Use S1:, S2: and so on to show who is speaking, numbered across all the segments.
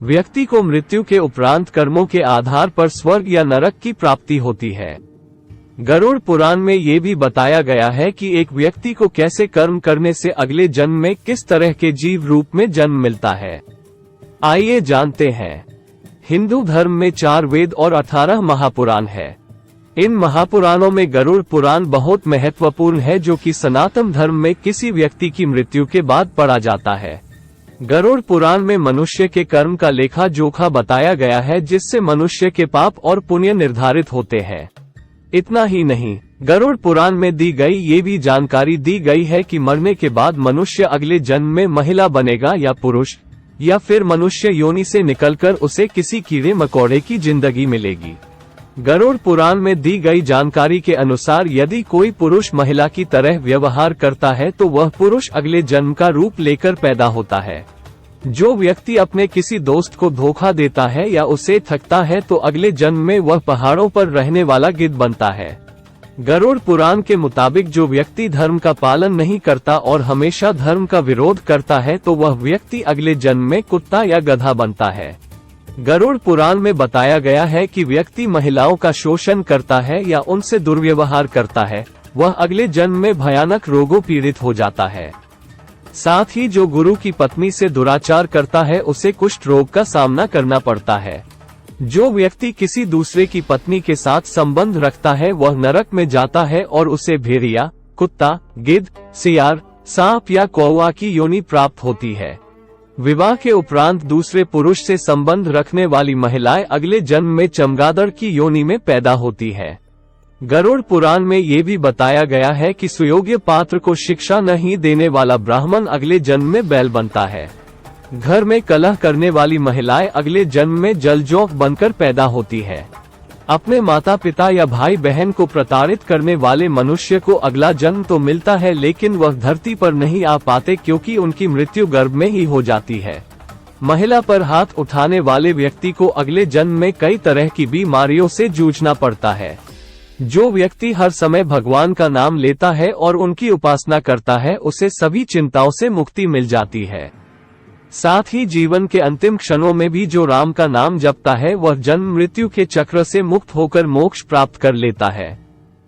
S1: व्यक्ति को मृत्यु के उपरांत कर्मों के आधार पर स्वर्ग या नरक की प्राप्ति होती है। गरुड़ पुराण में ये भी बताया गया है कि एक व्यक्ति को कैसे कर्म करने से अगले जन्म में किस तरह के जीव रूप में जन्म मिलता है। आइए जानते हैं। हिंदू धर्म में 4 वेद और 18 महापुराण है। इन महापुराणों में गरुड़ पुराण बहुत महत्वपूर्ण है, जो कि सनातन धर्म में किसी व्यक्ति की मृत्यु के बाद पढ़ा जाता है। गरुड़ पुराण में मनुष्य के कर्म का लेखा जोखा बताया गया है, जिससे मनुष्य के पाप और पुण्य निर्धारित होते हैं। इतना ही नहीं, गरुड़ पुराण में दी गई ये भी जानकारी दी गई है कि मरने के बाद मनुष्य अगले जन्म में महिला बनेगा या पुरुष, या फिर मनुष्य योनि से निकलकर उसे किसी कीड़े मकोड़े की जिंदगी मिलेगी। गरुड़ पुराण में दी गई जानकारी के अनुसार यदि कोई पुरुष महिला की तरह व्यवहार करता है तो वह पुरुष अगले जन्म का रूप लेकर पैदा होता है। जो व्यक्ति अपने किसी दोस्त को धोखा देता है या उसे ठगता है तो अगले जन्म में वह पहाड़ों पर रहने वाला गिद्ध बनता है। गरुड़ पुराण के मुताबिक जो व्यक्ति धर्म का पालन नहीं करता और हमेशा धर्म का विरोध करता है तो वह व्यक्ति अगले जन्म में कुत्ता या गधा बनता है। गरुड़ पुराण में बताया गया है कि व्यक्ति महिलाओं का शोषण करता है या उनसे दुर्व्यवहार करता है, वह अगले जन्म में भयानक रोगों पीड़ित हो जाता है। साथ ही जो गुरु की पत्नी से दुराचार करता है उसे कुष्ठ रोग का सामना करना पड़ता है। जो व्यक्ति किसी दूसरे की पत्नी के साथ संबंध रखता है वह नरक में जाता है और उसे भेड़िया, कुत्ता, गिद्ध, सियार, सांप या कौवा की योनि प्राप्त होती है। विवाह के उपरांत दूसरे पुरुष से संबंध रखने वाली महिलाएं अगले जन्म में चमगादड़ की योनि में पैदा होती है। गरुड़ पुराण में ये भी बताया गया है कि सुयोग्य पात्र को शिक्षा नहीं देने वाला ब्राह्मण अगले जन्म में बैल बनता है। घर में कलह करने वाली महिलाएं अगले जन्म में जलजौक बनकर पैदा होती है। अपने माता पिता या भाई बहन को प्रताड़ित करने वाले मनुष्य को अगला जन्म तो मिलता है, लेकिन वह धरती पर नहीं आ पाते क्योंकि उनकी मृत्यु गर्भ में ही हो जाती है। महिला पर हाथ उठाने वाले व्यक्ति को अगले जन्म में कई तरह की बीमारियों से जूझना पड़ता है। जो व्यक्ति हर समय भगवान का नाम लेता है और उनकी उपासना करता है उसे सभी चिंताओं से मुक्ति मिल जाती है। साथ ही जीवन के अंतिम क्षणों में भी जो राम का नाम जपता है वह जन्म मृत्यु के चक्र से मुक्त होकर मोक्ष प्राप्त कर लेता है।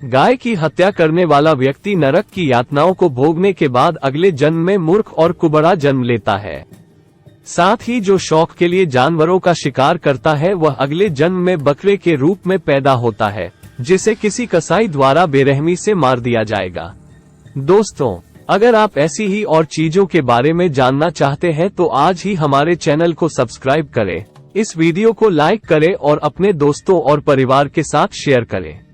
S1: गाय की हत्या करने वाला व्यक्ति नरक की यातनाओं को भोगने के बाद अगले जन्म में मूर्ख और कुबड़ा जन्म लेता है। साथ ही जो शौक के लिए जानवरों का शिकार करता है वह अगले जन्म में बकरे के रूप में पैदा होता है, जिसे किसी कसाई द्वारा बेरहमी से मार दिया जाएगा। दोस्तों, अगर आप ऐसी ही और चीजों के बारे में जानना चाहते हैं तो आज ही हमारे चैनल को सब्सक्राइब करें, इस वीडियो को लाइक करें और अपने दोस्तों और परिवार के साथ शेयर करें।